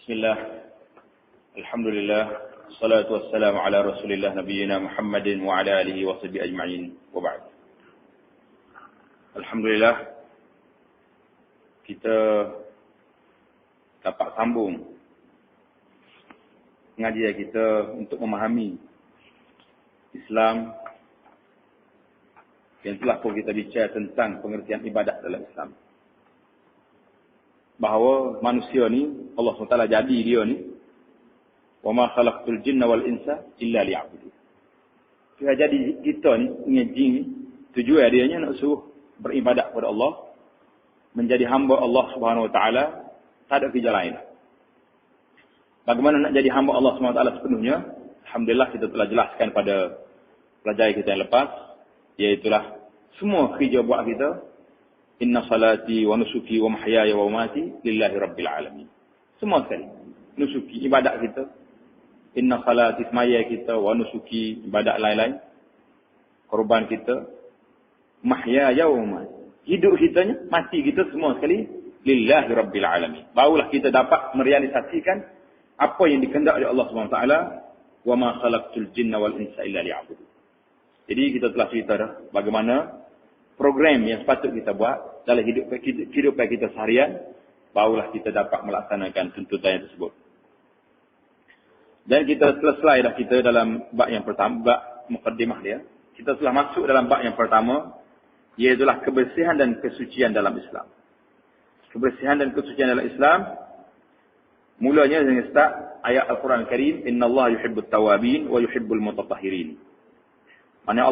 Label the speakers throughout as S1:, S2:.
S1: Bismillah, Alhamdulillah, salatu wassalamu ala rasulillah nabiyina Muhammadin wa ala alihi wa sahbihi ajma'in wa ba'd. Alhamdulillah, kita dapat sambung pengajian kita untuk memahami Islam yang telah pun kita bicara tentang pengertian ibadat dalam Islam. Bahawa manusia ni, Allah SWT jadi dia ni, wa ma khalaqtul jinna wal insa illa liya'budun. Dia jadi kita ni, dengan jin ni, tujuan dianya nak suruh beribadat kepada Allah, menjadi hamba Allah Subhanahu Wa Taala, tak ada kerja lain. Bagaimana nak jadi hamba Allah Subhanahu Wa Taala sepenuhnya? Alhamdulillah kita telah jelaskan pada pelajaran kita yang lepas, iaitulah semua kerja buat kita, inna salati wa nusuki wa mahyaya wa mamati lillahi rabbil alamin. Semua sekali. Nusuki, ibadat kita. Inna salati, semaya kita, wa nusuki, ibadat lain-lain. Korban kita. Mahyaya wa mamati. Hidup kitanya, mati kita semua sekali. Lillahi rabbil alamin. Barulah kita dapat merealisasikan apa yang dikehendaki oleh Allah SWT. Wa ma khalaqtul jinna wal insa illa liya'budun. Jadi kita telah cerita dah bagaimana program yang sepatut kita buat dalam kehidupan kita seharian, barulah kita dapat melaksanakan tuntutan tersebut. Dan kita selesai dah kita dalam bab yang pertama, bab muqaddimah dia. Kita telah masuk dalam bab yang pertama, iaitulah kebersihan dan kesucian dalam Islam. Kebersihan dan kesucian dalam Islam, mulanya dengan start ayat Al-Quran Al-Karim, innallaha yuhibbut tawabin wa yuhibbul mutatahhirin. Maksudnya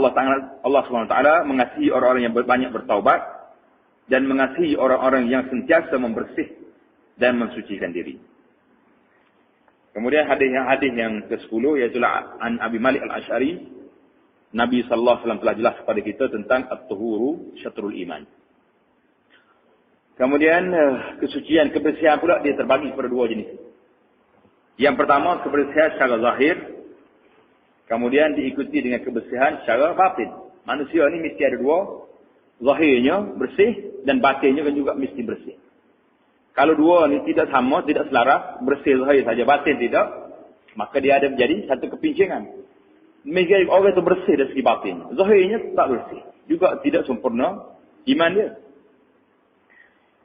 S1: Allah SWT mengasihi orang-orang yang banyak bertaubat dan mengasihi orang-orang yang sentiasa membersih dan mensucikan diri. Kemudian hadis yang ke-10 iaitu an Abi Malik Al-Asy'ari, Nabi sallallahu alaihi wasallam telah jelas kepada kita tentang at-tuhuru syatrul iman. Kemudian kesucian, kebersihan pula dia terbagi kepada dua jenis. Yang pertama kebersihan secara zahir, kemudian diikuti dengan kebersihan secara batin. Manusia ni mesti ada dua. Zahirnya bersih dan batinnya kan juga mesti bersih. Kalau dua ni tidak sama, tidak selaras, bersih zahir saja, batin tidak, maka dia ada menjadi satu kepincingan. Mesti orang itu bersih dari segi batin. Zahirnya tak bersih. Juga tidak sempurna iman dia.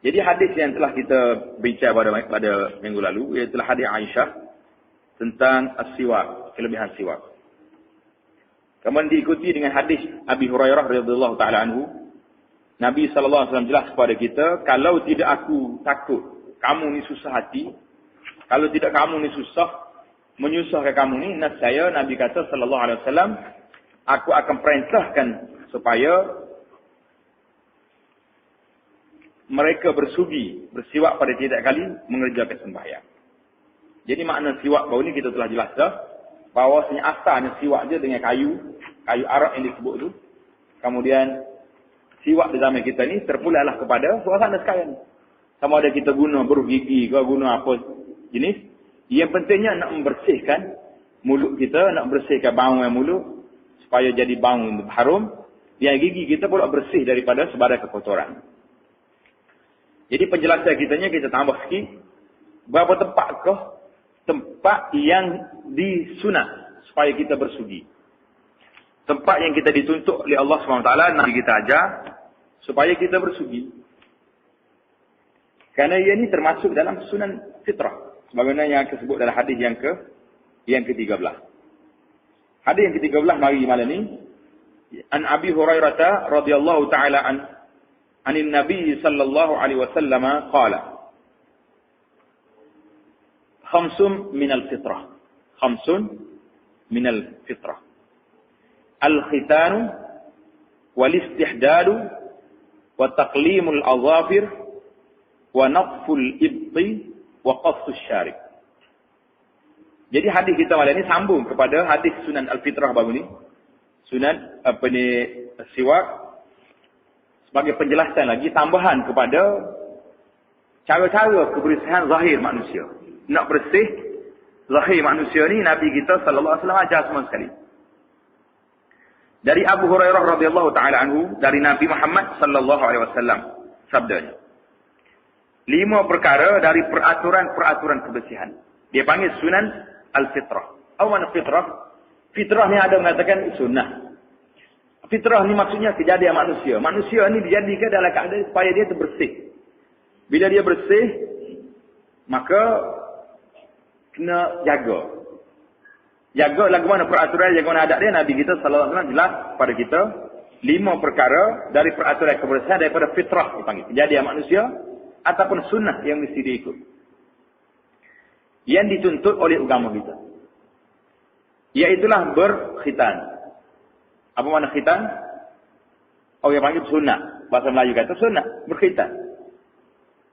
S1: Jadi hadis yang telah kita bincang pada minggu lalu, iaitu hadis Aisyah tentang as-siwak, kelebihan siwak. Kemudian diikuti dengan hadis Abi Hurairah radhiyallahu taala anhu. Nabi sallallahu alaihi wasallam jelas kepada kita, kalau tidak aku takut kamu ni susah hati, kalau tidak kamu ni menyusahkan kamu ni, nascaya Nabi kata sallallahu alaihi wasallam, aku akan perintahkan supaya mereka bersiwak pada tiap kali mengerjakan sembahyang. Jadi makna siwak baru ni kita telah jelas dah. Bahawasanya asalnya siwak je dengan kayu arak yang disebut tu. Kemudian siwak di zaman kita ni terpulanglah kepada suasana sekarang. Sama ada kita guna beruh gigi ke guna apa jenis. Yang pentingnya nak membersihkan mulut kita, nak bersihkan bau yang mulut supaya jadi bau yang harum. Yang gigi kita pula bersih daripada sebarang kekotoran. Jadi penjelasan kita tambah sikit. Berapa tempat yang disunat supaya kita bersuci. Tempat yang kita dituntut oleh Allah SWT, Nabi kita ajar supaya kita bersuci. Kerana ia ini termasuk dalam sunan fitrah. Sebagaimana yang disebut dalam hadis yang ke-13. Hadis yang ke-13 mari malam ni. An Abi Hurairah radhiyallahu ta'ala anin Nabi sallallahu alaihi wasallam qala, khamsun minal fitrah. Khamsun minal fitrah. Al-khitanu wal-istihdalu wa taqlimul azafir wa naqful ibti wa qassus syarib. Jadi hadis kita malam ini sambung kepada hadis Sunan Al-Fitrah baru ni. Sunan siwak sebagai penjelasan lagi, tambahan kepada cara-cara kebersihan zahir manusia. Nak bersih zahir manusia ni Nabi kita sallallahu alaihi wasallam ajar semua sekali. Dari Abu Hurairah radhiyallahu taala anhu, dari Nabi Muhammad sallallahu alaihi wasallam sabdanya, 5 perkara dari peraturan-peraturan kebersihan. Dia panggil sunan al-fitrah. Awan fitrah. Fitrah ni ada mengatakan sunnah. Fitrah ni maksudnya kejadian manusia. Manusia ni dijadikan dalam keadaan supaya dia terbersih. Bila dia bersih, maka kena jaga. Jaga lagu mana peraturan, jaga mana adat dia. Nabi kita sallallahu alaihi wasallam jelas pada kita 5 perkara dari peraturan kebersihan daripada fitrah dipanggil. Kejadian manusia ataupun sunnah yang mesti diikut. Yang dituntut oleh agama kita. Iaitulah berkhitan. Apa makna khitan? Orang yang panggil sunnah. Bahasa Melayu kata sunnah, berkhitan.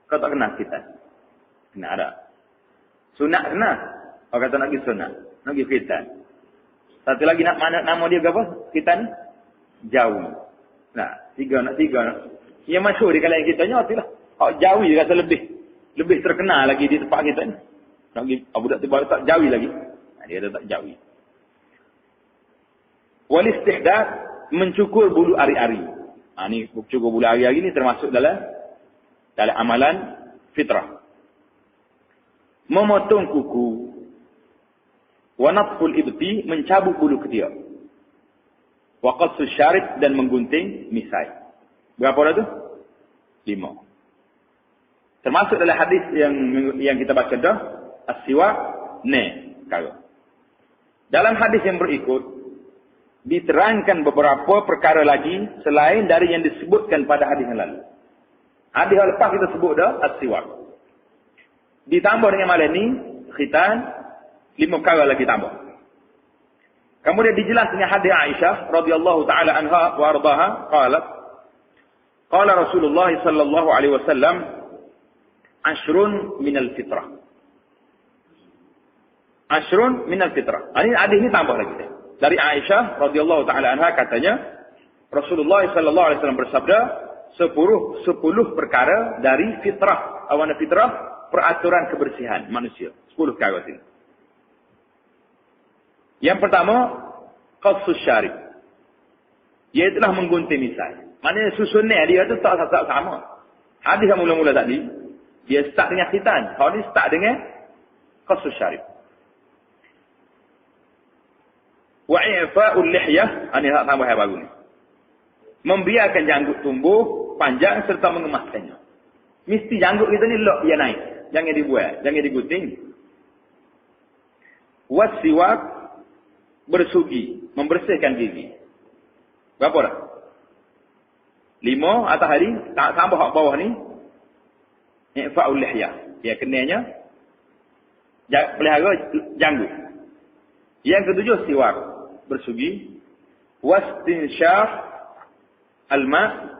S1: Kau tak kenal khitan? Kena ada. Sunnah kena. Orang kata nak pergi sunnah. Nak pergi khitan. Satu lagi nak mana nama dia apa? Khitan? Jauh. Nah, tiga. Yang masyhur di kalangan kita ni itulah. Jauh dia rasa lebih terkenal lagi di tempat kita ni. Nak pergi budak tiba tak jauh lagi. Dia tak jauh. Wal istihdad, mencukur bulu ari-ari. Ni cukur bulu ari-ari ni termasuk dalam amalan fitrah. Memotong kuku. Wa natful ibti, mencabut bulu ketiak. Wa qassu syarib, dan menggunting misai. Berapa dah tu? 5. Termasuk dalam hadis yang kita baca dah, as-siwak kara. Dalam hadis yang berikut diterangkan beberapa perkara lagi selain dari yang disebutkan pada hadis yang lalu. Hadis yang lepas kita sebut dah as-siwak. Ditambah dengan malam ni khitan, 5 perkara lagi tambah. Kemudian dijelaskan dengan hadis Aisyah radhiyallahu taala anha wa ardaha qalat qala Rasulullah sallallahu alaihi wasallam ashrun minal fitrah. Ashrun minal fitrah. Ini hadis ni tambah lagi. Dari Aisyah radhiyallahu taala anha katanya Rasulullah sallallahu alaihi wasallam bersabda 10 perkara dari fitrah. Awana fitrah, peraturan kebersihan manusia. 10 perkara ini. Yang pertama, qassus syarib. Iaitulah menggunting misai. Maknanya susunan dia tu tak sama. Hadis yang mula-mula tadi, dia start dengan khitan. Kalau ni start dengan qassus syarib. Wa i'fa'ul lihyah, ini hak tambah yang baru ni. Membiarkan janggut tumbuh panjang serta mengemaskannya. Mesti janggut kita ni lok dia naik. Jangan dibuat, jangan digunting. Wasiwak, bersugi, membersihkan gigi. Berapa dah? 5 atas hari, tak tambah hak bawah ni. I'fa'ul lihyah. Ya kenanya pelihara janggut. Yang ketujuh siwak, bersugi. Wastinsyaq alma,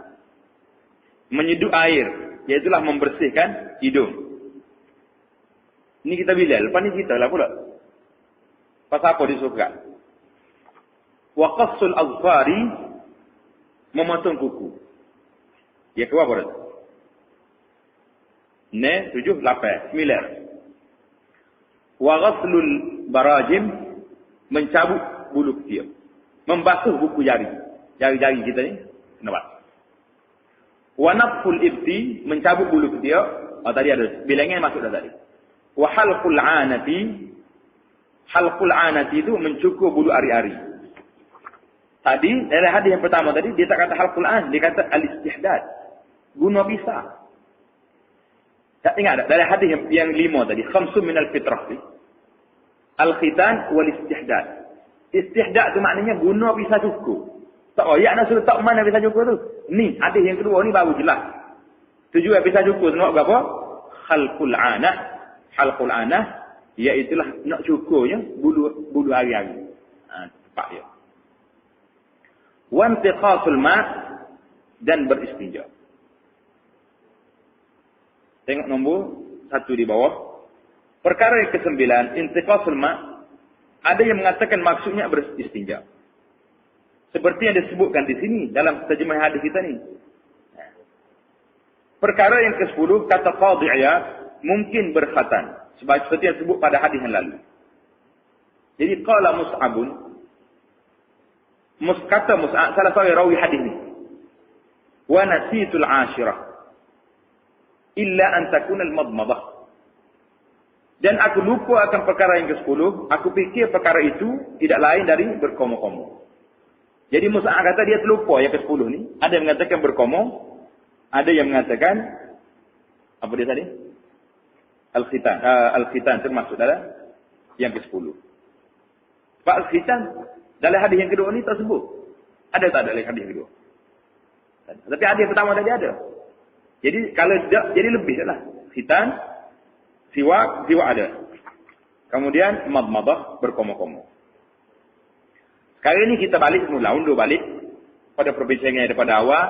S1: menyeduh air, iaitulah membersihkan hidung. Ini kita bila, lepas ni kita lah pula. Pasal apa disuruhkan? Wa qassul azfari, memotong kuku. Ya keluar apa dah? 7, 8, 9. Wa ghaslul barajim, mencabut bulu ketiak. Membasuh buku jari. Jari-jari kita ni kena basuh. Wa natful ibti, mencabut bulu ketiak. Tadi ada bilangan masuk dah tadi. Wa halqul anati. Halqul anati itu mencukur bulu ari-ari. Tadi dalam hadis yang pertama tadi dia tak kata halqul an, dia kata al-istihdad. Guna pisah. Tak ingat tak? Dalam hadis yang 5 tadi, khamsun minal fitrah. Al-khitan wal istihdad. Istihdad tu maknanya guna pisah cukur. Tak royak nak suruh tak mana pisah cukur tu. Ni hadis yang kedua ni baru jelas. Tujuan pisah cukur tu nak berapa? Khalqul anah. Khalqul anah iaitulah nak cukurnya bulu hari-hari. Tepat dia. Wa intiqasul ma', dan beristinja. Tengok nombor 1 di bawah. Perkara yang ke-9, intiqasul ma'. Ada yang mengatakan maksudnya beristinja. Seperti yang disebutkan di sini dalam terjemahan hadis kita ni. Perkara yang ke-10, kata Qadhi Iyad, mungkin berkhatan. Seperti yang disebut pada hadis yang lalu. Jadi qala Mus'abun, kata Mus'ab, salah seorang rawi hadis ni. Wa nasitul ashirah. illa an takuna al-madmadah. Dan aku lupa akan perkara yang ke-10, aku fikir perkara itu tidak lain dari berkomo-komo. Jadi Musa kata dia terlupa yang ke-10 ni. Ada yang mengatakan berkomo, ada yang mengatakan apa dia tadi? Al-khitan. Al-khitan termasuk dalam yang ke-10. Sebab al-khitan dalam hadis yang kedua ni tak sebut. Ada tak dalam hadis yang kedua? Tapi hadis pertama tadi ada. Jadi kalau tidak, jadi lebih lah. Khitan, siwak ada. Kemudian madmadah, berkomo-komo. Sekarang ini kita balik semula, undur balik pada perbincangan daripada awal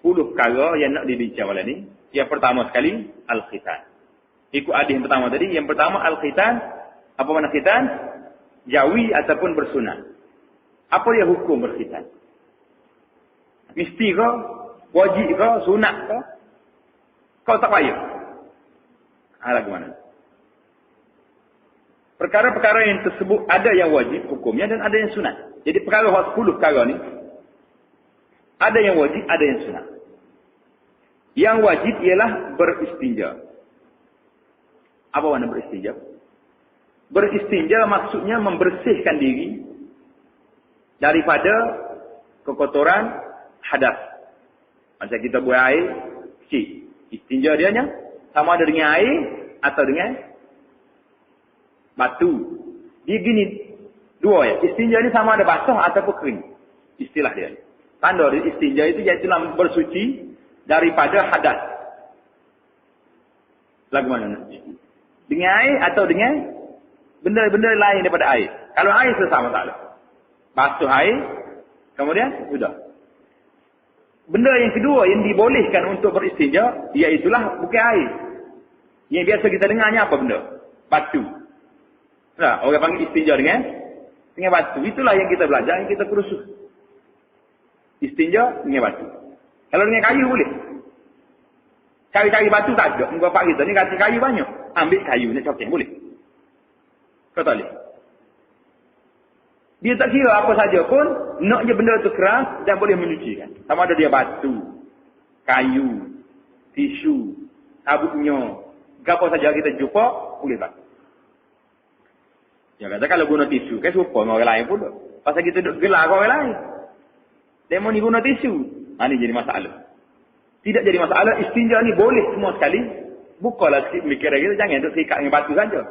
S1: 10 perkara yang nak dibincang malam ni. Yang pertama sekali al-khitan. Ikut hadis yang pertama tadi, yang pertama al-khitan. Apa makna khitan? Jawi ataupun bersunat. Apa dia hukum berkhitan? Mesti ke? Wajib ke? Sunat ke? Kau tak payah. Lagu mana? Perkara-perkara yang tersebut ada yang wajib hukumnya dan ada yang sunat. Jadi perkara 10 perkara ni ada yang wajib, ada yang sunat. Yang wajib ialah beristinja. Apa makna beristinja? Beristinja maksudnya membersihkan diri daripada kekotoran hadas. Macam kita buat air kecil. Istinja dianya sama ada dengan air atau dengan batu. Dia gini, dua ya. Istinja ni sama ada basah ataupun kering. Istilah dia. Tanda dia istinja itu iaitu bersuci daripada hadas. Lagu mana? Dengan air atau dengan benda-benda lain daripada air. Kalau air sesama tak ada. Basuh air, kemudian sudah. Benda yang kedua yang dibolehkan untuk beristinja, iaitulah bukan air. Yang biasa kita dengarnya apa benda? Batu. Nah, orang panggil istinja dengan batu. Itulah yang kita belajar, yang kita kursus. Istinja dengan batu. Kalau dengan kayu boleh. Cari-cari batu tak ada. Bapak kita ni kata kayu banyak. Ambil kayu ni cokek boleh. Kau tak boleh. Dia tak kira apa saja pun, nak je benda tu keras dan boleh menyucikan. Sama ada dia batu, kayu, tisu, sabutnya, apa saja kita jumpa, boleh tak? Ya kata kalau guna tisu, kan serupa dengan orang lain pula. Pasal kita duduk gelar dengan orang lain. Demo ni guna tisu. Ini jadi masalah. Tidak jadi masalah, istinja ni boleh semua sekali. Bukalah sikit pemikiran kita, jangan duduk sikat dengan batu saja.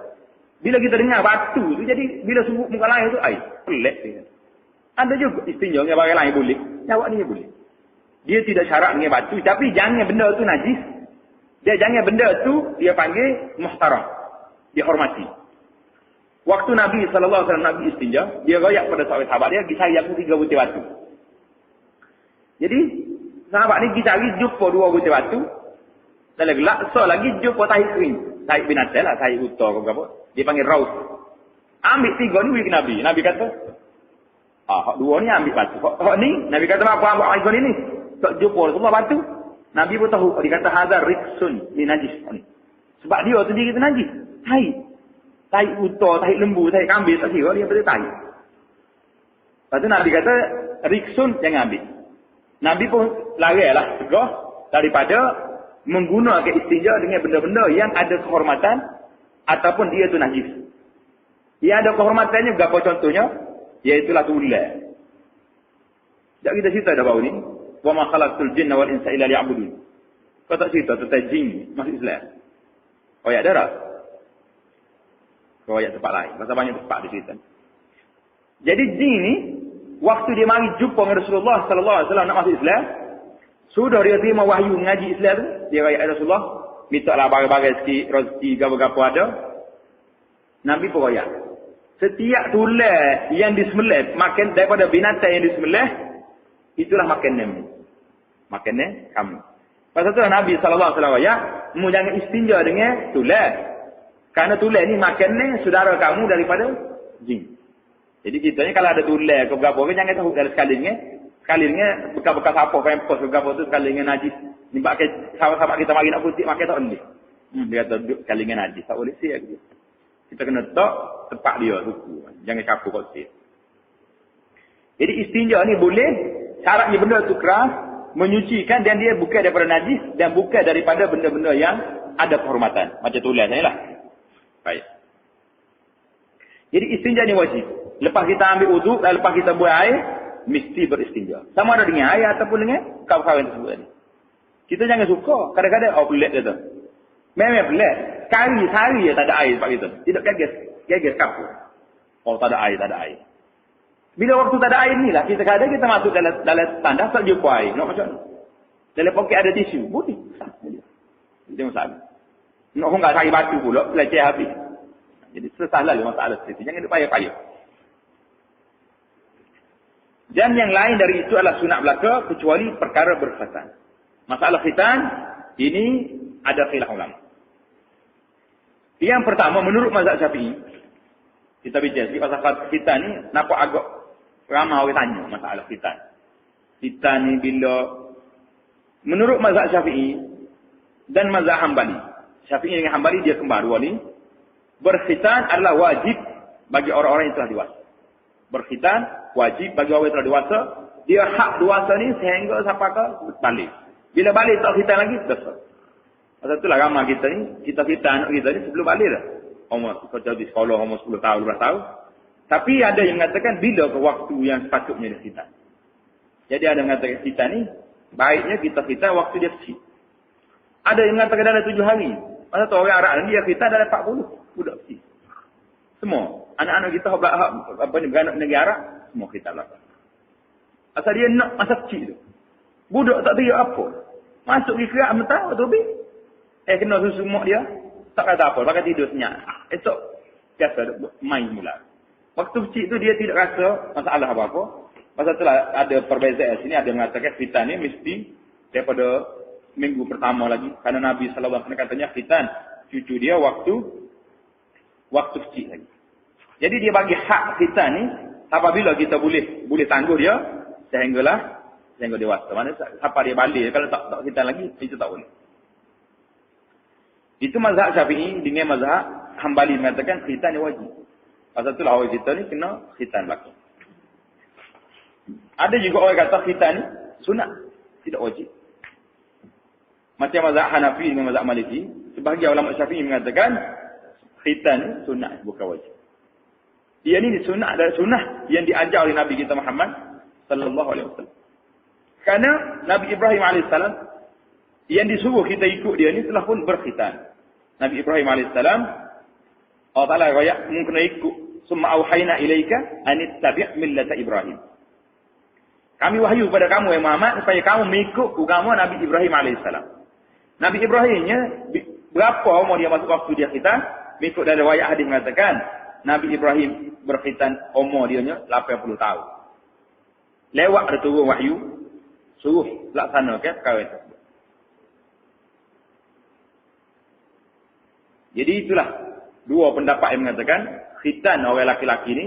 S1: Bila kita dengar batu tu, jadi bila sebut muka lain tu, pelik dia. Ada juga istinja dengan barang lain boleh. Jawab ni boleh. Dia tidak syarat dengan batu, tapi jangan benda tu najis. Dia jangan benda tu, dia panggil muhtaram. Dia hormati. Waktu Nabi SAW Nabi istinja, dia royak pada sahabat dia, cari aku 3 butir batu. Jadi, sahabat ni pergi cari, jumpa 2 butir batu. Dalam gelap, so lagi jumpa tahi kering. Tahi binatang lah, tahi utar ke apa. Dia panggil raus. Ambil 3 ni beri ke Nabi. Nabi kata, hak 2 ni ambil batu. Hak ni, Nabi kata, apa ambil iPhone ni? Tak jumpa semua batu. Nabi pun tahu, dia kata, hadar riksun, ni najis. Sebab dia sendiri tu najis. Tahi utar, tahi lembu, tahi kambing, tak kira, dia betul tahi. Lepas tu Nabi kata, riksun, jangan ambil. Nabi pun lari lah, tegah, daripada menggunakan istinja dengan benda-benda yang ada kehormatan, ataupun dia tu najis. Yang ada kehormatannya, berapa contohnya? Iaitulah tulah. Tak kita cerita dah baru ni. Wa ma khalaqtul jinna wal insa illa liya'budun. Kau tak cerita tentang jin masuk Islam. Kau ayat darah. Kau ayat tempat lain. Masa banyak tempat dia cerita. Jadi jin ni, waktu dia mari jumpa dengan Rasulullah SAW nak masuk Islam, sudah dia terima wahyu mengaji Islam tu, dia ayat Rasulullah, minta lah barang-barang sikit, rezeki, apa-apa ada. Nabi pun ayat. Setiap tulang yang disembelih, makan daripada binatang yang disembelih, itulah makanan. Makanan kamu. Pasal tu Nabi SAW ayat, mu jangan istinja dengan tulang. Kerana tulang ni makanan saudara kamu daripada jin. Jadi kita ni kalau ada tulang ke berapa, jangan tahu kalau sekali dengan bekas-bekas apa, pempos ke berapa tu sekali dengan najis. Ni pakai sahabat-sahabat kita mari nak putih, makan tak boleh. Dia kata sekali dengan najis, tak boleh siap dia. Kita kena tak tempat dia suku. Jangan campur kat siap. Jadi istinja ni boleh, syaratnya benda tu keras, menyucikan dan dia bukan daripada najis dan bukan daripada benda-benda yang ada kehormatan. Macam tulisannya lah. Baik. Jadi istinja ni wajib. Lepas kita ambil wuduk dan lepas kita buat air, mesti beristinja. Sama ada dengan air ataupun dengan kawan-kawan tersebut tadi. Kita jangan suka. Kadang-kadang, pelik dia tu. Memang pelik. Sehari je tak ada air tempat kita. Tidak gagas kapur. Tak ada air. Bila waktu tak ada air ni lah, kita kadang kita masuk dalam tandas, tak jumpa air. Nak macam mana? Dalam poket ada tisu. Boleh. Itu masalah. Nak orang tak cari batu pula, leceh habis. Jadi selesailah masalah seperti itu. Jangan payah-payah. Dan yang lain dari itu adalah sunat belaka, kecuali perkara berkhitan. Masalah khitan, ini ada khilaf ulama. Yang pertama, menurut mazhab Syafi'i, kita bicara pasal khitan ni, nampak agak ramai orang tanya masalah khitan. Khitan ni bila, menurut mazhab Syafi'i dan mazhab Hambali, Syafi'i dengan Hambali dia kembar dua ni, berkhitan adalah wajib bagi orang-orang yang telah dewasa. Berkhitan wajib bagi orang yang telah dewasa. Dia hak dewasa ni sehingga sampai ke balik. Bila balik tak khitan lagi, dosa. Pasal itulah ramai kita ni, kita khitan anak kita ni sebelum balik dah. Umur kerja di sekolah umur 10 tahun, 12 tahun. Tapi ada yang mengatakan bila ke waktu yang sepatutnya dia khitan. Jadi ada yang mengatakan khitan ni, baiknya kita khitan waktu dia kecil. Ada yang mengatakan dalam 7 hari. Pasal tu orang Arab ni dia khitan dalam 40. Budak kecil. Semua. Anak-anak kita beranak negeri Arab, semua khitan lah. Asal dia nak masa kecil tu. Budak tak tahu apa. Masuk di kerak mentah atau lebih. Kena susu mak dia. Tak kata apa. Pakai tidur senyap. Esok. Biasa main mula. Waktu kecil tu dia tidak rasa masalah apa-apa. Pasal itulah ada perbezaan sini. Ada yang mengatakan khitan ni mesti daripada minggu pertama lagi. Kerana Nabi SAW katanya khitan cucu dia waktu kecil lagi. Jadi dia bagi hak khitan ni. Apabila kita boleh tangguh dia. Sehingga dewasa. Mana siapa dia balik. Kalau tak khitan lagi, itu tak boleh. Itu mazhab Syafi'i dengan mazhab Hambali mengatakan khitan ni wajib. Pasal itulah orang kita ni kena khitan belakang. Ada juga orang kata khitan ni sunat. Tidak wajib. Macam mazhab Hanafi dengan mazhab Maliki. Sebahagian ulama Syafi'i mengatakan khitan ni sunat, bukan wajib. Ia ni sunat adalah sunat yang diajar oleh Nabi kita Muhammad sallallahu alaihi wasallam. Kerana Nabi Ibrahim alaihissalam yang disuruh kita ikut dia ni telah pun berkhitan. Nabi Ibrahim alaihissalam Allah Taala royak mungkin kena ikut. Summa auhayna ilaika anittabi' millata Ibrahim. Kami wahyu kepada kamu ya Muhammad supaya kamu mengikut agama Nabi Ibrahim alaihissalam. Nabi Ibrahimnya berapa umur dia masuk waktu dia khitan? Mengikut dari riwayat hadis mengatakan Nabi Ibrahim berkhitan umur dia nya 80 tahun. Lewat ada turun wahyu suruh laksanakan perkara itu. Jadi itulah dua pendapat yang mengatakan khitan orang laki-laki ni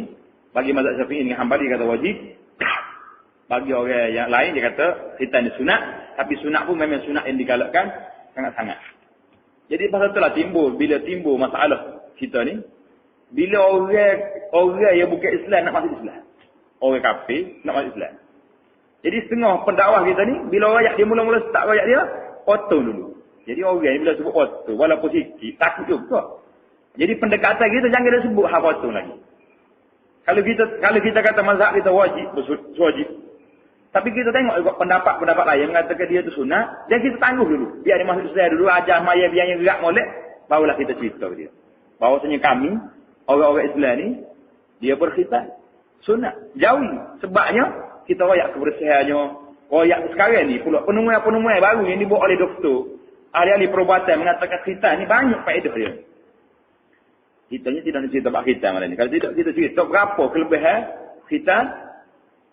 S1: bagi mazhab Syafi'i dengan Hambali kata wajib. Bagi orang yang lain dia kata khitan ni sunat, tapi sunat pun memang sunat yang digalakkan sangat-sangat. Jadi pasal itulah bila timbul masalah kita ni, bila orang yang bukan Islam nak masuk Islam. Orang kafir nak masuk Islam. Jadi setengah pendakwah kita ni, bila rakyat dia mula-mula start rakyat dia, potong dulu. Jadi orang bila sebut potong, walaupun sikit, takut juga. Jadi pendekatan kita jangan dia sebut hak potong lagi. Kalau kita kata mazhab kita wajib, wajib. Tapi kita tengok juga pendapat-pendapat lain yang mengatakan dia tu sunat, dan kita tangguh dulu. Biar dia masuk Islam dulu, ajar maya biar dia gerak molek, barulah kita cerita ke dia. Bahawasanya kami, orang-orang Islam ni, dia berkhitan. Sunat. Jauhi. Sebabnya, kita royak kebersihannya. Royak sekarang ni pula. Penemuan-penemuan baru yang dibuat oleh doktor. Ahli-ahli perubatan mengatakan khitan ni banyak faedah dia. Kitanya tidak nak cerita about khitan malam ni. Kalau tidak, kita cerita berapa kelebihan khitan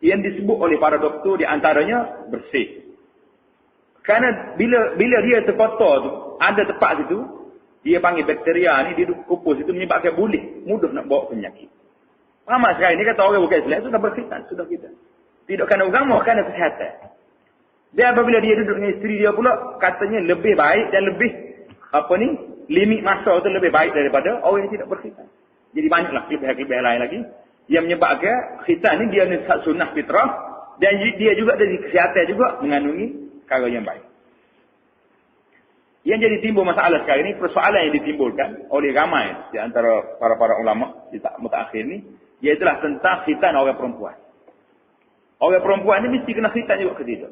S1: yang disebut oleh para doktor di antaranya bersih. Kerana bila dia terkotor tu, ada tempat situ, dia panggil bakteria ni, dia kupus itu menyebabkan boleh mudah nak bawa penyakit. Ramai sekarang ni kata orang bukan Islam sudah berkhitan, sudah kita. Tidak kerana agama, kerana kesihatan. Dan apabila dia duduk dengan isteri dia pula, katanya lebih baik dan lebih, limit masa itu lebih baik daripada orang yang tidak berkhitan. Jadi banyaklah kelebihan-kelebihan lain lagi, yang menyebabkan khitan ni dia ni sunnah fitrah, Dan dia juga dari kesihatan juga mengandungi perkara yang baik. Yang jadi timbul masalah sekarang ini, persoalan yang ditimbulkan oleh ramai di antara para ulama di mutakhir ini, iaitulah tentang khitan orang perempuan. Orang perempuan ini mesti kena khitan juga ke tidak.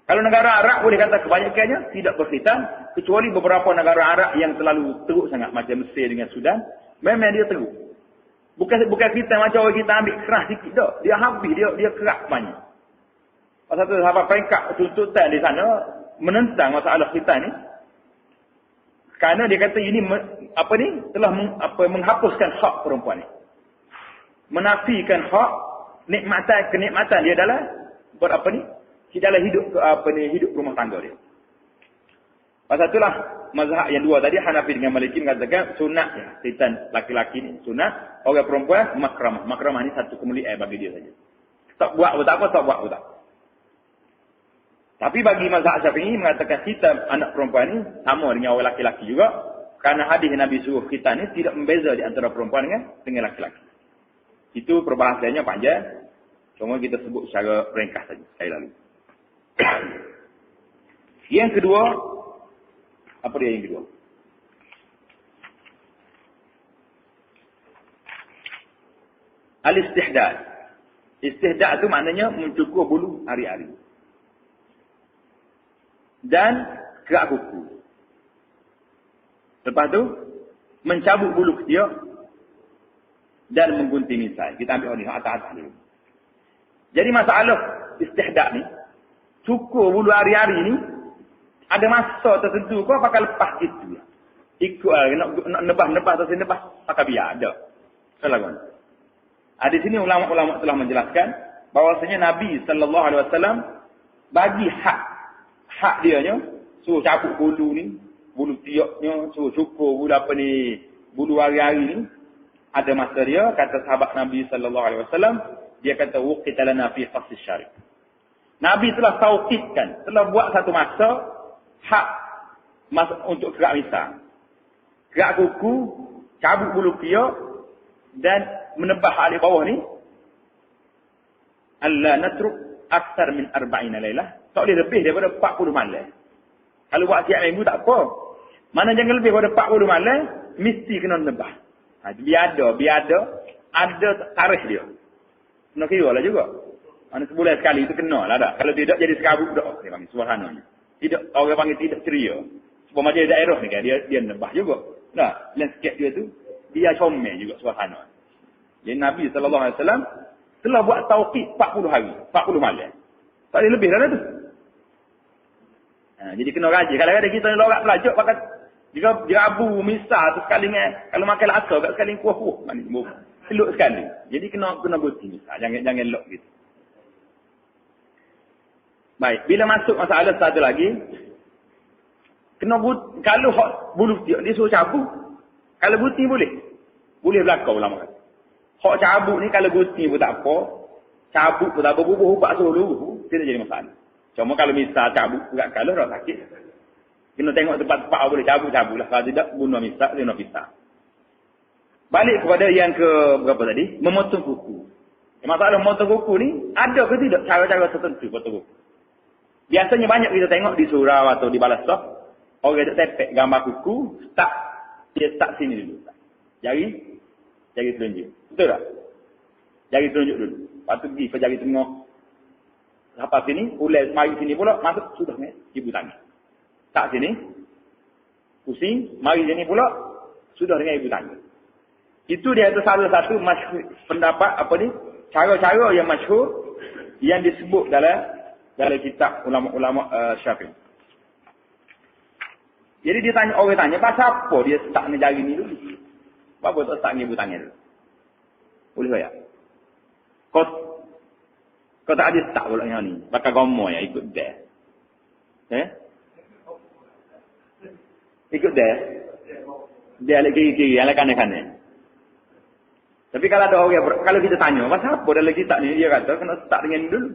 S1: Kalau negara Arab boleh kata kebanyakannya tidak berkhitan, kecuali beberapa negara Arab yang terlalu teruk sangat macam Mesir dengan Sudan, memang dia teruk. Bukan khitan macam orang kita ambil keras sikit dah. Dia habis, dia keras banyak. Pasal tu sahabat peringkat tuntutan di sana menentang masalah khitan ni. Kerana dia kata ini telah menghapuskan hak perempuan ni. Menafikan hak kenikmatan dia dalam di dalam hidup rumah tangga dia. Pasal itulah mazhab yang dua tadi, Hanafi dengan Maliki mengatakan sunat ya, khitan laki-laki ni sunat, orang perempuan makramah. Makramah ni satu kemuliaan bagi dia saja. Tak buat pun tak apa, tak buat pun tak. Tapi bagi mazhab Syafi'i mengatakan khitan anak perempuan ni sama dengan orang laki-laki juga, kerana hadis Nabi suruh khitan ni tidak membeza di antara perempuan dengan laki-laki. Itu perbahasannya panjang. Cuma kita sebut secara ringkas saja sekali lalu. Yang kedua, apa dia yang kedua? Al-istihdad. Istihdad itu maknanya mencukur bulu hari-hari. Dan gerak kuku. Lepas tu, mencabut bulu ketiak dan menggunting misai. Kita ambil ni atas-atas dulu. Jadi masalah istihdad ni, cukur bulu hari-hari ni, ada masa tertentu kau pakai lepas gitu. Ikut nak nebah atau nebah, pakai biar ada. Salah kan? Di sini ulama-ulama telah menjelaskan bahawasanya Nabi SAW bagi hak dia nya, suruh cabut bulu ni, bulu tiaknya, suruh cukur bulu hari-hari ni. Ada masa dia, kata sahabat Nabi SAW, dia kata, waqita lana fi qasis syarif. Nabi telah tauqidkan, telah buat satu masa, untuk gerak misal. Gerak kuku, cabut bulu tiak, dan menebah alih bawah ni, alla natruk aksar min arba'ina laylah. Tak boleh lebih daripada 40 malam. Kalau buat tiap minggu tak apa. Mana jangan lebih daripada 40 malam, mesti kena nebah. Biar ada tarikh dia. Kena kira lah juga. Mana sebulan sekali itu kena lah dah. Kalau tidak jadi sekabut dah. Dia panggil suasananya. Tidak, orang panggil tidak ceria. Sebab macam daerah ni kan, dia nebah juga. Nah, landscape dia tu, dia comel juga suasana. Jadi Nabi SAW telah buat tauqid 40 hari, 40 malam. Tak boleh lebih dah tu. Jadi kena rajin. Kadang-kadang kita ni lorak pelajar pakai jika abu misal tu sekali kalau makan laksa kat sekali kuah-kuah manis seluk sekali. Jadi kena guti misal, jangan lock gitu. Baik, bila masuk masalah satu lagi, kena kalau hak bulu tiak dia suruh cabut, kalau guti boleh. Boleh belakang ulama kata. Hak cabut ni kalau guti pun tak apa, cabut pun tak apa, bubuh ubat suruh tidak jadi masalah. Cuma kalau misal cabut berat kalau dah sakit, kena tengok tempat-tempat boleh cabut-cabut lah. Kalau tidak, bunuh misal, bunuh pisah. Balik kepada yang ke berapa tadi? Memotong kuku. Masalah memotong kuku ni, ada ke tidak cara-cara tertentu potong kuku? Biasanya banyak kita tengok di surau atau di balasah, orang tak tepek gambar kuku, dia start sini dulu. Jari telunjuk. Betul tak? Jari telunjuk dulu. Lepas tu pergi ke jari tengah. Lepas sini, ulai mari sini pula, masuk, sudah ni, ibu tangan. Tak sini, pusing, mari sini pula, sudah dengan ibu tangan. Itu dia itu salah satu pendapat, cara-cara yang masyhur, yang disebut dalam kitab ulama-ulama Syafi'i. Jadi dia tanya, orang tanya, pasal apa dia start ni jari ni dulu? Apa tak start ni ibu tangan dulu? Boleh tak? Kau tak ada start pula yang ni. Pakai gomo yang ikut dia. Ikut dia. Dia lagi kiri-kiri, yang lagi kanan-kanan. Tapi kalau ada orang, kalau kita tanya, pasal apa dalam kitab ni? Dia kata, kena start dengan ni dulu.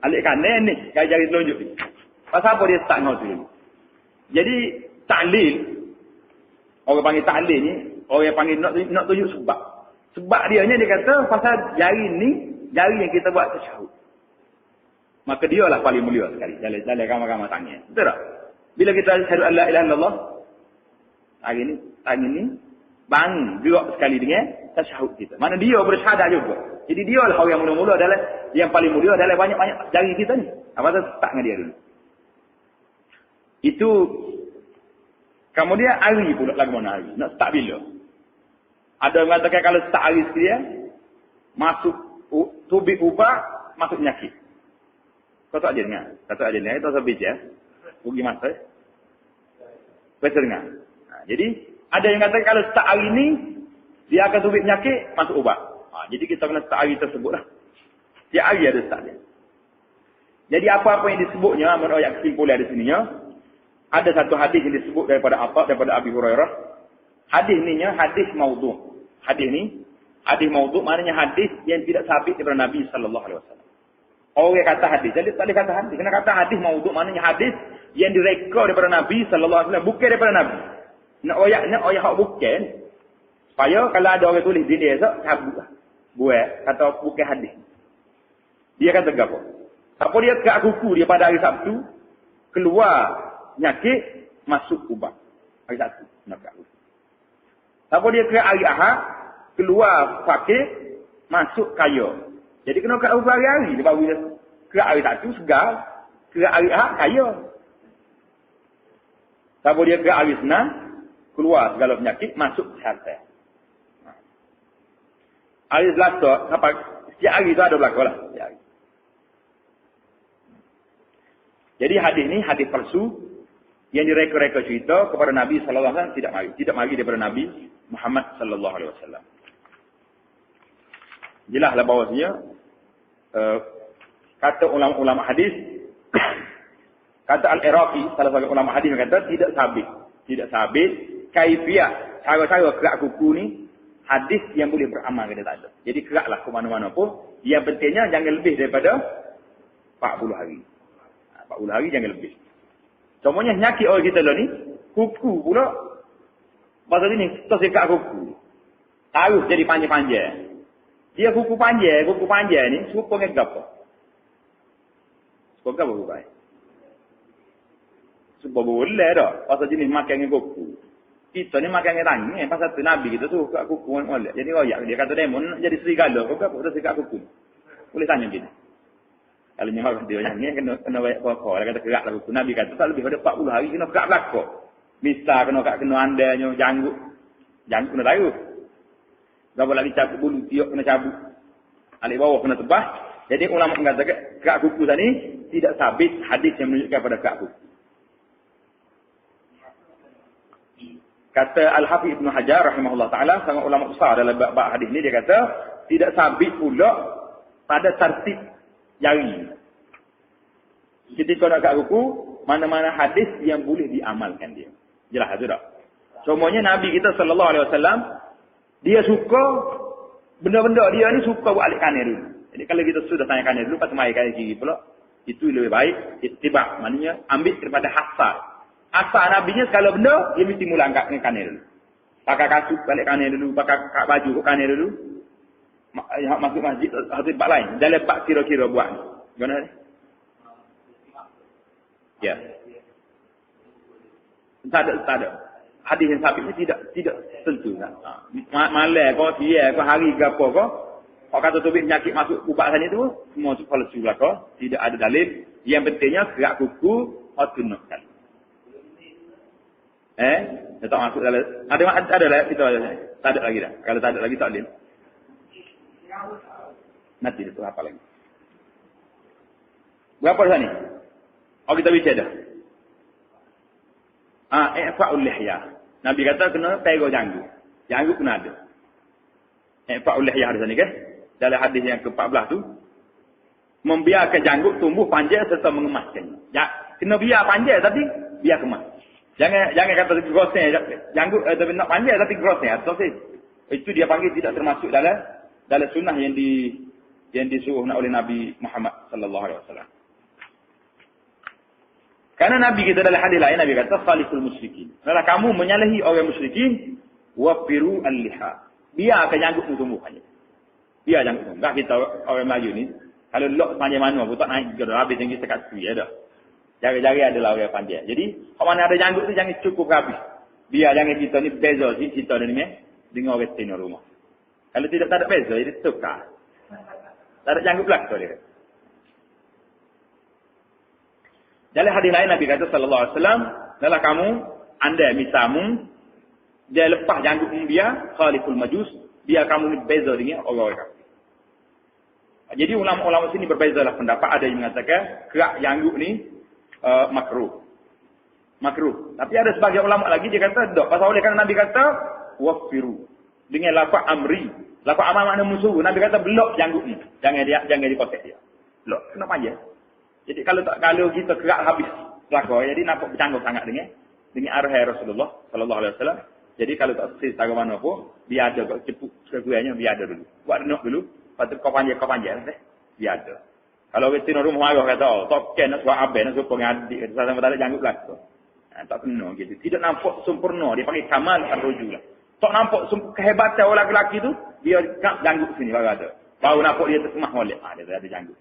S1: Alik kanan ni, kaya jari telunjuk ni. Pasal apa dia start dengan tu dulu? Jadi, ta'lil, orang panggil ta'lil ni, orang panggil nak tunjuk sebab. Sebab dia kata, pasal jari ni, jari yang kita buat tasyahud. Maka dia lah paling mulia sekali dalam kamar-kamar tangan. Betul tak? Bila kita syahadu an la ilaha illallah, hari ni bangun gerak sekali dengan tasyahud kita. Mana dia bersyahadat juga. Jadi dia lah orang yang mula-mula adalah yang paling mulia adalah banyak-banyak jari kita ni. Apa tu start dengan dia dulu. Itu kemudian hari pula lagu mana hari. Nak start bila? Ada yang mengatakan kalau start hari sekalian masuk tubik ubah masuk penyakit. Kau tak ada dengar? Kau tak ada dengar? Itu asal bijak. Pergi masa. Biasa dengar. Jadi, ada yang kata kalau start hari ni, dia akan tubik penyakit, masuk ubat. Jadi, kita kena start hari tersebut lah. Setiap hari ada start dia. Jadi, apa-apa yang disebutnya, menurut ayat kesimpulan di sininya, ada satu hadis yang disebut daripada Abi Hurairah. Hadis ni hadis maudhu'. Hadis maudhu' maknanya hadis yang tidak sabit daripada Nabi sallallahu alaihi wasallam. Orang kata hadis. Jadi tak boleh kata hadis. Kena kata hadis maudhu' maknanya hadis yang direka daripada Nabi sallallahu alaihi wasallam, bukan daripada Nabi. Nak oyak hak bukan. Supaya kalau ada orang tulis di dia esok cabutlah. Buat kata bukan hadis. Dia kata apa? Apa dia kat kuku dia pada hari Sabtu keluar penyakit masuk ubat. Hari Sabtu nak kat kuku. Apa dia ke hari Ahad keluar sakit masuk kaya. Jadi kena kat ubat hari-hari dia baru dia ke hari Sabtu segar, ke hari Ahad kaya. Apa dia ke hari Senin keluar segala penyakit masuk kesihatan. Hari Selasa sampai setiap hari itu ada berlaku lah. Jadi hadis ni hadis palsu yang direka-reka cerita kepada Nabi sallallahu alaihi wasallam tidak mari daripada Nabi Muhammad sallallahu alaihi wasallam. Jelaslah bahawasanya kata ulama-ulama hadis kata Al-Iraqi salah seorang ulama hadis kata tidak sabit kaifiah cara-cara kerak kuku ni hadis yang boleh beramal kita tak ada. Jadi keraklah ke mana-mana pun yang pentingnya jangan lebih daripada 40 hari. 40 hari jangan lebih. Contohnya penyakit orang kita lah ni, kuku pula, masa ni, kita sekat kuku. Harus jadi panjang-panjang. Dia kuku panjang ni, serupa dengan apa? Serupa apa kuku? Serupa boleh dah, pasal jenis makan dengan kuku. Kita ni makan dengan tangan, pasal tu Nabi kita tu, kat kuku boleh. Jadi royak, dia kata demon, nak jadi serigala, kuku apa? Kita sekat kuku. Boleh tanya gini. Kalau memang dia yang ni kena banyak pokok. Dia kata kerak lah kuku. Nabi kata tak lebih pada 40 hari kena kerak belakang. Bisa kena andanya janggut. Janggut kena tahu. Berapa lagi cabut bulu tiuk kena cabut. Alik bawah kena tebas. Jadi ulama mengatakan kerak kuku tadi tidak sabit hadis yang menunjukkan pada kerak kuku. Kata Al-Hafidh Ibn Hajar rahimahullah ta'ala, sangat ulama besar dalam bab hadis ni, dia kata tidak sabit pula pada tertib jari. Ketika nak kat kuku, mana-mana hadis yang boleh diamalkan dia. Jelas tu tak? Contohnya Nabi kita sallallahu alaihi wasallam, dia suka benda-benda dia ni suka buat alik kanan dulu. Jadi kalau kita sudah tanya kanan dulu, pasal mai kanan kiri pula, itu lebih baik ittiba, maknanya ambil daripada hasar. Asal Nabinya segala benda dia mesti mula angkat dengan kanan dulu. Pakai kasut balik kanan dulu, pakai baju ke kanan dulu. Masuk masjid atau tempat lain. Dalam bab kira-kira buat ni. Gimana ni? Ya. Tak ada. Hadis yang sabit ni tidak tentu. Malam kau, siang kau, hari ke apa kau. Kau kata tubik penyakit masuk ubat sana tu, semua tu palsu lah kau. Tidak ada dalil. Yang pentingnya kerak kuku, kau tunuk sekali. Dia tak masuk dalam. Ada lah kita ada. Tak ada lagi dah. Kalau tak ada lagi tak boleh. Nanti itu apa lagi? Berapa dah ni? Oh kita bicara dah. I'fa'ul lihya. Nabi kata kena pegang janggut. Janggut kena ada. I'fa'ul lihya di sana kan? Dalam hadis yang ke-14 tu, membiarkan janggut tumbuh panjang serta mengemaskannya. Ya, kena biar panjang tapi biar kemas. Jangan kata grosnya janggut tapi nak panjang tapi grosnya atau itu dia panggil tidak termasuk dalam sunnah yang disuruh oleh Nabi Muhammad sallallahu alaihi wasallam. Karena Nabi kita dalam hadis lain Nabi kata salihul musyrikin. Kalau kamu menyalahi orang musyrikin wafiru al-liha. Biarkan janggut tumbuh panjang. Dia janggut. Enggak kita orang Melayu ni. Kalau lok panjang mana pun tak naik ke habis tinggi sekat tu ya dah. Jari-jari adalah orang panjang. Jadi, kalau mana ada janggut tu jangan cukup habis. Biar jangan kita ni beza kita dengan orang Tino rumah. Kalau tidak tak ada beza, jadi tukar. Tak ada janggut belakang dia. Dalam hadis lain Nabi kata sallallahu alaihi wasallam, "Dalam kamu anda misamu dia lepas janggut dia khaliful majus, dia kamu ni beza dengan orang kafir." Jadi ulama-ulama sini berbezalah pendapat, ada yang mengatakan kerak janggut ni makruh. Makruh. Tapi ada sebagian ulama lagi dia kata tak. Pasal oleh kerana Nabi kata wafiru dengan lafaz amri. Lafaz amar makna musuh. Nabi kata blok janggut ni. Jangan dipakai dia. Blok. Kena panjang. Jadi kalau kita kerak habis pelakor, jadi nampak bercanggah sangat dengan arah Rasulullah sallallahu alaihi wasallam. Jadi kalau tak selesai secara mana pun, biar ada kok cepuk sekuatnya biar ada dulu. Buat renok dulu, lepas tu kau panjang biar ada. Kalau kita nak rumah marah kata, oh, tak kena nak suap abang, nak suap pengadik, kata sama tak ada janggut belakang. Tak kena gitu. Tidak nampak sempurna, dia panggil kamal ar-rujul lah. Tak nampak kehebatan orang lelaki tu, dia janggut sini baru ada. Baru nampak dia terkemah molek, dia ada janggut.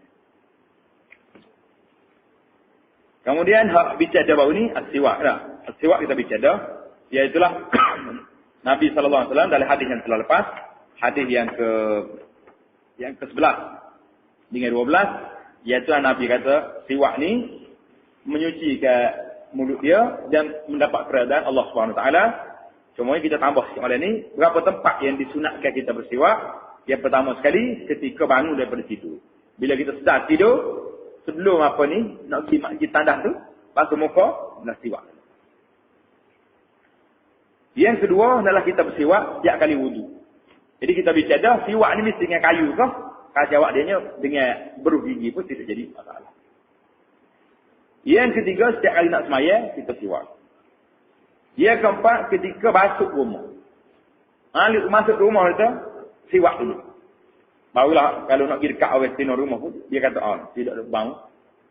S1: Kemudian hak bicara baru ni as-siwak dah. As-siwak kita bicara, iaitulah Nabi sallallahu alaihi wasallam dalam hadis yang telah lepas, hadis yang ke-11 dengan 12, iaitu Nabi kata siwak ni menyucikan mulut dia dan mendapat keredaan Allah Subhanahu taala. Cuma kita tambah sikit malam ni, berapa tempat yang disunatkan kita bersiwak? Yang pertama sekali ketika bangun daripada tidur. Bila kita sedar tidur, sebelum apa ni nak pergi masjid tandas tu, basuh muka, nak siwak. Yang kedua adalah kita bersiwak setiap kali wudu. Jadi kita bicara siwak ni mesti dengan kayu ke? Kalau jawab dia dengan beruh gigi pun tidak jadi masalah. Yang ketiga setiap kali nak sembahyang kita siwak. Yang keempat ketika masuk rumah. Masuk rumah kita siwak dulu. Barulah kalau nak pergi dekat orang tino rumah pun dia kata tidak ada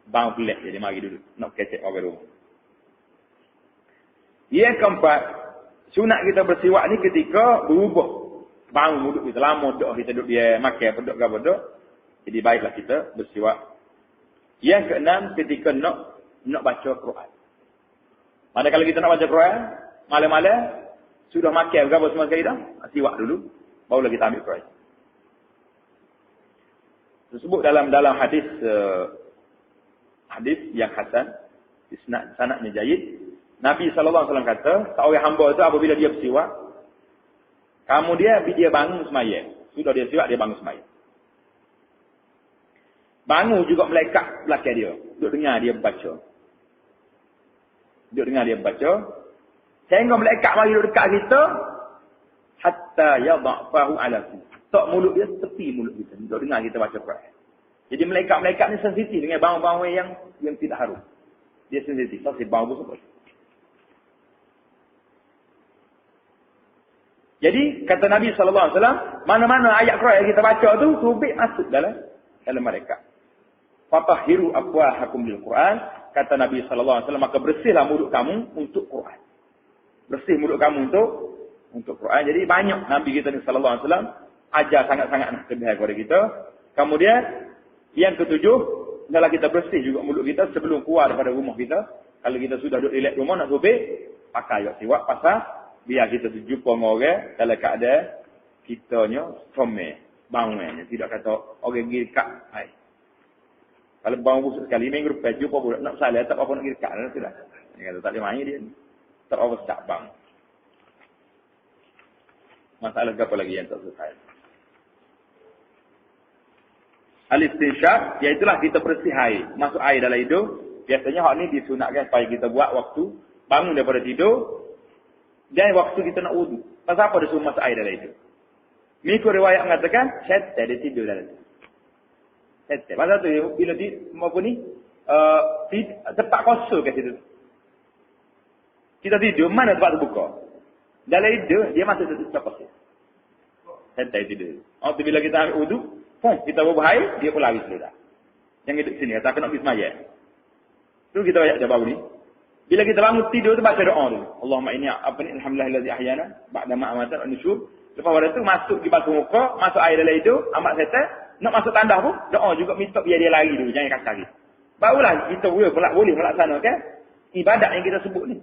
S1: bang pelik jadi mari dulu nak kecek orang rumah. Yang keempat sunat kita bersiwak ni ketika berubah bau mulut kita lama dah kita duduk dia makan pedok ke pedok. Jadi baiklah kita bersiwak. Yang keenam ketika nak baca Quran. Manakala kita nak baca Quran, malam-malam sudah makan berapa semua sekali dah, siwak dulu barulah kita ambil Quran. Tersebut dalam hadis yang hasan, sanadnya jayyid. Nabi sallallahu alaihi wasallam kata, seorang hamba itu apabila dia bersiwak, kemudian dia bangun sembahyang. Sudah dia siwak, dia bangun sembahyang. Bangun juga malaikat belakang dia. Duduk dengar dia baca. Sehingga malaikat mari duduk dekat kita, hatta yadha'fahu ala fi. Tak mulut dia tepi mulut kita. Duduk dengar kita baca Quran. Jadi malaikat-malaikat ni sensitif dengan bau-bau yang tidak harum. Dia sensitif. Pasti bau busuk. Jadi kata Nabi sallallahu alaihi wasallam, mana-mana ayat Quran yang kita baca tu subik masuk dalam mereka. Fatahhiru afwahakum lil Quran, kata Nabi sallallahu alaihi wasallam, maka bersihlah mulut kamu untuk Quran. Bersih mulut kamu untuk Quran. Jadi banyak Nabi kita ni sallallahu alaihi wasallam ajar sangat-sangat kelebihan kepada kita. Kemudian yang ketujuh, adalah kita bersih juga mulut kita sebelum keluar daripada rumah kita. Kalau kita sudah duduk relax rumah nak subik, pakai ayat siwak pasal biar kita jumpa dengan orang dalam keadaan kitanya comel, bangunnya. Tidak kata orang pergi dekat. Kalau bangun busuk sekali, minggu depan jumpa pula nak salah, tak apa nak pergi dekat. Tidak. Dia kata tak boleh main dia ni. Tak apa sedap bang. Masalah apa lagi yang tak selesai. Al-istinsyaq, iaitulah kita bersih air. Masuk air dalam hidung. Biasanya hak ni disunatkan supaya kita buat waktu bangun daripada tidur. Dan waktu kita nak wudu. Pasal apa dia suruh masuk air dalam hidung? Mengikut riwayat mengatakan, syaitan dia tidur dalam hidung. Syaitan. Pasal tu, bila tempat kosong kat situ. Kita tidur, mana tempat terbuka? Dalam hidung, dia masuk ke tempat kosong. Syaitan tidur. Waktu bila kita ambil wudu, kita bubuh air, dia pun lari sudah. Yang hidup sini, kata aku nak pergi semayang. Tu kita banyak jawab ni. Bila kita bangun tidur tu baca doa dulu. Allahumma inni alhamdulillahillazi ahyana ba'da ma amata wa nusyur. Lepas pada tu masuk di basuh muka, masuk air dalam hidung, amat setan, nak masuk tandas pun, doa juga minta biar dia lari dulu, jangan kakak lagi. Barulah kita boleh melaksanakan ibadat yang kita sebut ni.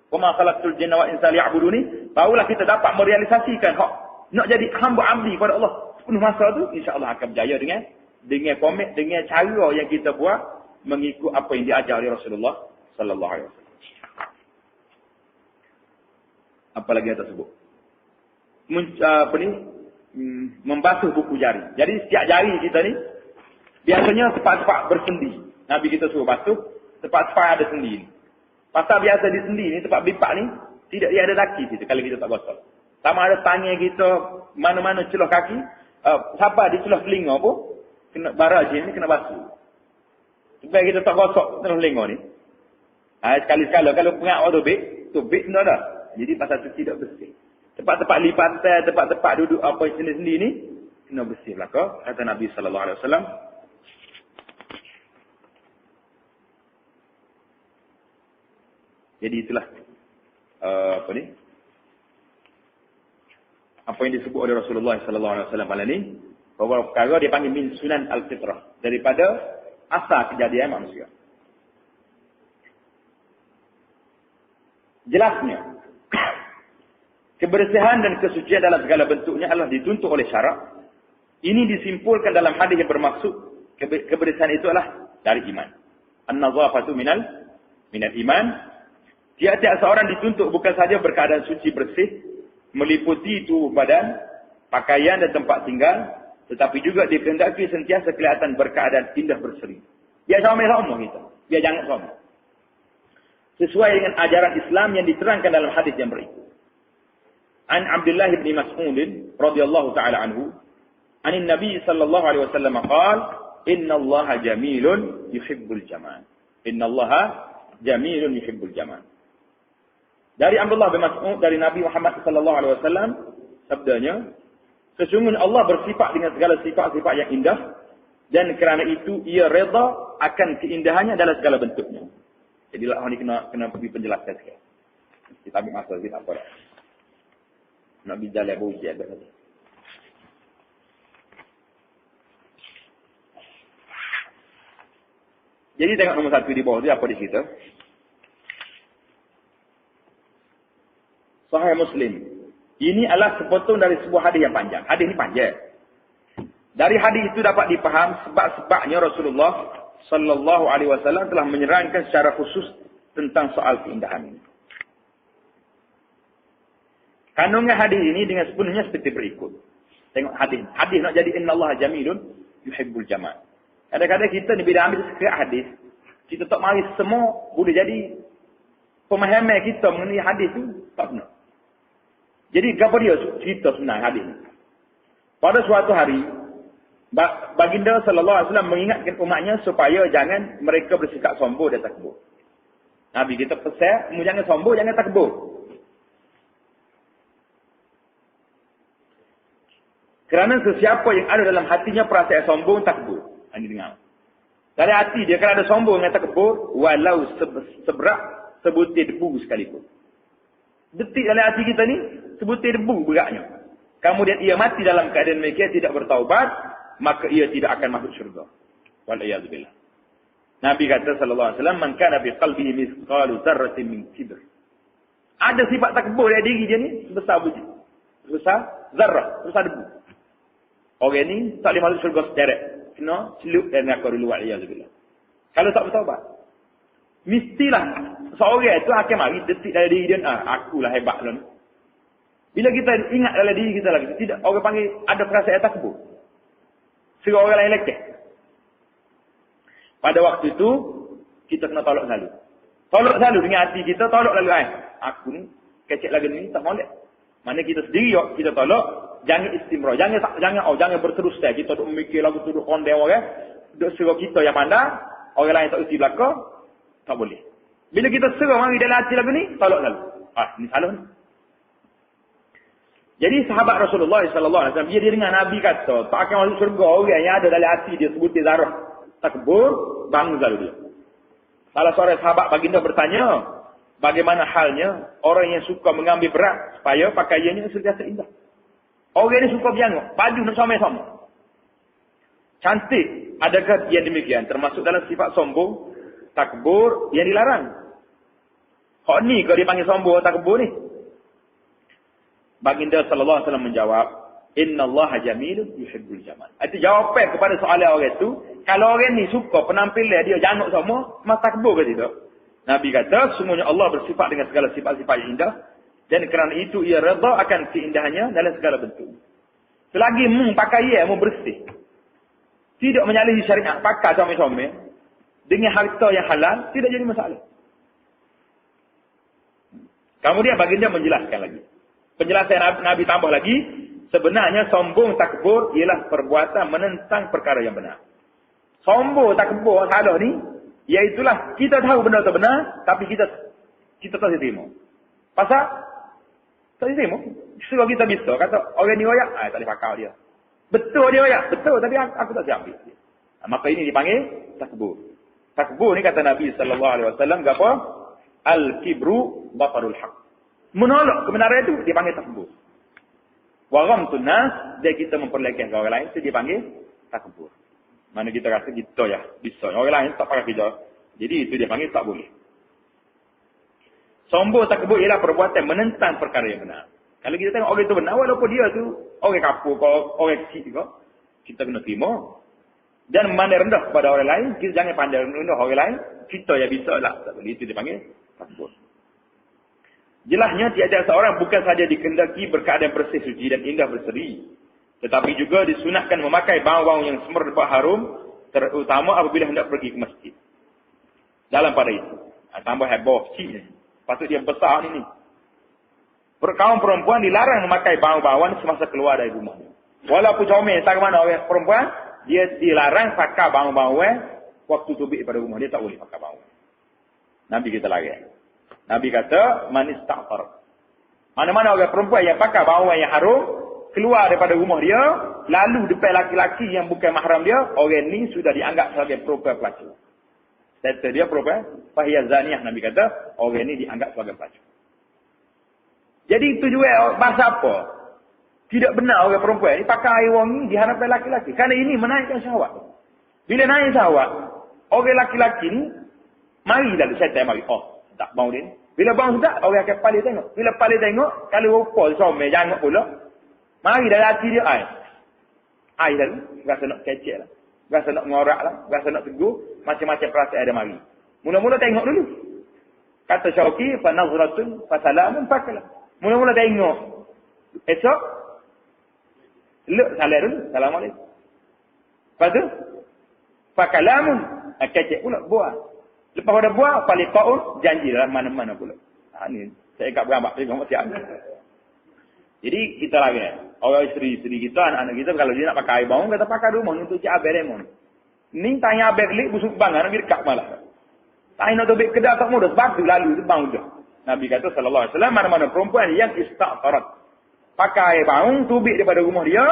S1: Wa ma khalaqtul jinna wal insa liya'buduni. Barulah kita dapat merealisasikan hak nak jadi hamba abdi kepada Allah. Sepenuh masa tu insya-Allah akan berjaya dengan komit, dengan cara yang kita buat mengikut apa yang diajar oleh Rasulullah sallallahu alaihi wasallam. Apa lagi yang tersebut? Membasuh buku jari. Jadi setiap jari kita ni biasanya tempat-tempat bersendi. Nabi kita suruh basuh tempat-tempat ada sendi ni. Pasal biasa di sendi ni tempat bipak ni tidak ada daki situ kalau kita tak basuh. Sama ada tangan kita mana-mana celah kaki, siapa di celah telinga pun kena baraj ni kena basuh. Supaya kita tak gosok celah telinga ni. Sekali-sekala kalau pengat waktu tu bik tak ada. Jadi pasal tu tidak bersih. Tempat-tempat lipatan, tempat-tempat duduk apa sendi-sendi ni kena bersih belaka kata Nabi sallallahu alaihi wasallam. Jadi itulah apa yang disebut oleh Rasulullah sallallahu alaihi wasallam malam ni, bahawa perkara dia panggil min sunan al-fitrah, daripada asal kejadian manusia. Jelasnya kebersihan dan kesucian dalam segala bentuknya adalah dituntut oleh syarak. Ini disimpulkan dalam hadis yang bermaksud kebersihan itu adalah dari iman. An-nazafatu minal iman. Tiap-tiap seorang dituntut bukan saja berkeadaan suci bersih, meliputi tubuh badan, pakaian dan tempat tinggal, tetapi juga dikehendaki sentiasa kelihatan berkeadaan indah berseri. Biar sama-sama kita. Biar jangan sama. Sesuai dengan ajaran Islam yang diterangkan dalam hadis yang berikut. An Abdullah bin Mas'ud radhiyallahu taala anhu, anin Nabi sallallahu alaihi wasallam qala, "Innallaha jamilun yuhibbul jamal." Innallaha jamilun yuhibbul jamal. Dari Abdullah bin Mas'ud dari Nabi Muhammad sallallahu alaihi wasallam sabdanya, sesungguhnya Allah bersifat dengan segala sifat-sifat yang indah dan kerana itu ia redha akan keindahannya dalam segala bentuknya. Jadi lah ni kena pergi penjelasan sikit. Kita ambil masa kita apa dah. Nak bicara buji ada lagi. Jadi tengok nombor 1 di bawah tu apa di situ? Sahih Muslim. Ini adalah sepotong dari sebuah hadis yang panjang. Hadis ini panjang. Dari hadis itu dapat dipaham sebab-sebabnya Rasulullah sallallahu alaihi wasallam telah menyerangkan secara khusus tentang soal keindahan ini. Kandungan hadis ini dengan sepenuhnya seperti berikut. Tengok hadis. Hadis nak jadi innallaha jamilun yuhibbul jamal. Kadang-kadang kita ni bila ambil sekiranya hadis, kita tak mari semua boleh jadi pemahaman kita mengenai hadis tu tak benar. Jadi apa dia cerita sebenarnya hadis ni? Pada suatu hari, baginda sallallahu alaihi wasallam mengingatkan umatnya supaya jangan mereka bersikap sombong dan takbur. Nabi kita pesan, kamu jangan sombong, jangan takbur. Kerana sesiapa yang ada dalam hatinya perasaan sombong, takbur. Ini dengar. Dari hati dia kalau ada sombong dengan takbur, walau seberat sebutir debu sekalipun. Detik dalam hati kita ni, sebutir debu beratnya. Kemudian ia mati dalam keadaan mereka tidak bertaubat, maka ia tidak akan masuk syurga. Wal'iyadzubillah. Nabi kata sallallahu alaihi wasallam, man kana fi qalbihi mithqalu dzarratin min kibr. Ada sifat takbur dalam diri dia ni sebesar biji. Sebesar zarrah, sebesar debu. Orang ni tak boleh masuk syurga secara kena celup dan neraka dulu, wal'iyadzubillah. Kalau tak bertaubat, mestilah seorang itu akan mari detik dalam diri dia, akulah hebat lah ni. Bila kita ingat dalam diri kita lagi, tidak orang panggil ada perasaan takbur. Serah orang lain lekeh. Pada waktu itu, kita kena tolak selalu. Tolak selalu dengan hati kita, tolak lalu. Aku ni, kecek lagi ni, tak molek. Mana kita sendiri, kita tolak. Jangan istimrah. Jangan berterus saja. Kita duk memikir lagu tu, duk kondem orang. Duk serah kita yang pandang. Orang lain tak usi belakang. Tak boleh. Bila kita serah mari dalam hati lagu ni, tolak selalu. Ini salah ni. Jadi sahabat Rasulullah sallallahu alaihi wasallam dia dengar Nabi kata, tak akan masuk syurga orang yang ada dalam hati dia sebutir zarah takbur, bangun lalu dia. Salah seorang sahabat baginda bertanya, bagaimana halnya orang yang suka mengambil berat supaya pakaiannya sentiasa indah? Orang ni suka berjanguk. Baju nak sama-sama. Cantik. Adakah yang demikian? Termasuk dalam sifat sombong, takbur yang dilarang. Hak ni kalau dipanggil sombong, takbur ni. Baginda sallallahu alaihi wasallam menjawab, "Innallaha jamilun yuhibbul jamal." Itu jawapan kepada soalan orang itu, kalau orang ni suka penampilan dia janguk semua, masa takbur ke tidak? Nabi kata, sungguhnya Allah bersifat dengan segala sifat-sifat yang indah, dan kerana itu ia redha akan keindahannya dalam segala bentuk. Selagi pakaian bersih, tidak menyalahi syariat, pakai comel-comel dengan harta yang halal, tidak jadi masalah. Kemudian baginda menjelaskan lagi. Penjelasan Nabi tambah lagi, sebenarnya sombong takbur ialah perbuatan menentang perkara yang benar. Sombong takbur salah ni, iaitulah kita tahu benda tu benar, tapi kita tak terima. Pasal tak terima. Suruh kita bisa kata orang ni royak, tak boleh pakai dia. Betul dia royak, betul, tapi aku tak siap ambil. Maka ini dipanggil takbur. Takbur ni kata Nabi sallallahu alaihi wasallam apa? Al-kibru batarul haq. Menolak kebenaran itu dipanggil takbur. Wa ghamtun nas, dia kita memperlekehkan orang lain itu dipanggil takbur. Mana kita rasa kita ya bisa. Orang lain tak pakai kita. Jadi itu dia panggil tak boleh. Sombong takbur ialah perbuatan menentang perkara yang benar. Kalau kita tengok orang itu benar, walaupun dia tu orang kapur, orang kecil juga, kita kena terima. Dan memandang rendah kepada orang lain, kita jangan pandang rendah orang lain, kita yang bisa lah. Tak boleh, itu dipanggil takbur. Jelasnya tiada seorang bukan saja dikendaki berkeadaan bersih suci dan indah berseri, tetapi juga disunatkan memakai bau-bau yang semerbak harum, terutama apabila hendak pergi ke masjid. Dalam pada itu, tambah heboh cik ni. Patut dia besar ni. Kaum perempuan dilarang memakai bau-bauan semasa keluar dari rumah. Walaupun comel tak mana orang perempuan, dia dilarang pakai bau-bauan waktu tubik pada rumah. Dia tak boleh pakai bau. Nabi kita larang. Nabi kata, man ista'far. Mana-mana orang perempuan yang pakai bauan yang harum, keluar daripada rumah dia, lalu depan laki-laki yang bukan mahram dia, orang ni sudah dianggap sebagai perempuan pelacur. Kata dia perempuan, fahiyah zaniyah. Nabi kata, orang ni dianggap sebagai pelacur. Jadi itu juga bahasa apa? Tidak benar orang perempuan ni pakai air wangi di hadapan laki-laki. Kerana ini menaikkan syahwat. Bila naik syahwat, orang laki-laki ni, mari lalu syaitan mari. Oh, tak bau dia ni. Bila bau sudah, orang akan paling tengok. Bila paling tengok, kalau rupa somel jangan pula. Mari dari hati dia air. Air lalu, rasa nak kecek lah. Rasa nak ngorak lah. Rasa nak tegur. Macam-macam perasaan ada mari. Mula-mula tengok dulu. Kata Syauqi, فَنَظْرَةٌ فَسَلَامٌ فَكَلَمٌ. Mula-mula tengok. Esok, salam dulu. Assalamualaikum. Lepas tu, فَكَلَامٌ. Kecek pula, buah. Lepas pada buah, faliqa'un, janji dalam mana-mana pula. Ni, saya ikat berambak, saya mesti ada. Jadi, kita lagi. Orang isteri-isteri kita, anak-anak kita, kalau dia nak pakai air bau, kata pakai rumah, untuk cik abang remon. Ni tanya abang kelik, busuk bang, nak pergi dekat malah. Tanya nak tobek kedai, tak mudah, sebab tu lalu, tu bang dah. Nabi kata, sallallahu alaihi wasallam, mana-mana perempuan yang ista'farat. Pakai air bau, tobek daripada rumah dia,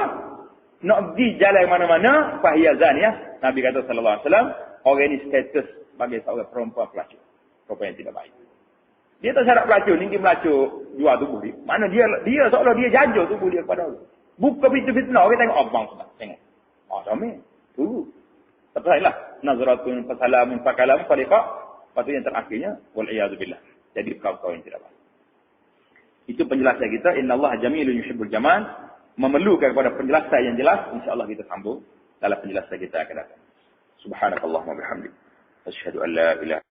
S1: nak pergi jalan mana-mana, fahiyah zaniyah. Nabi kata, sallallahu alaihi wasallam, orang ini status bagi seorang perempuan pelacur. Perempuan yang tidak baik. Dia tak syarat pelacur ni, dia melacur jual tubuh dia. Mana dia seolah dia jajah tubuh dia kepada Allah. Buka pintu fitnah, orang tengok abang sudah. Tengok. Oh, sama. Tunggu. Tapi lah. Nazratun fasalamun fakalamun faliqa. Lepas tu yang terakhirnya, wal'iyadzubillah. Jadi kau yang tidak baik. Itu penjelasan kita. Inna Allah jamilun yuhibbul jamal. Memerlukan kepada penjelasan yang jelas. InsyaAllah kita sambung dalam penjelasan kita akan datang. Subhanakallahumma bihamdik. Asyhadu an la ilaha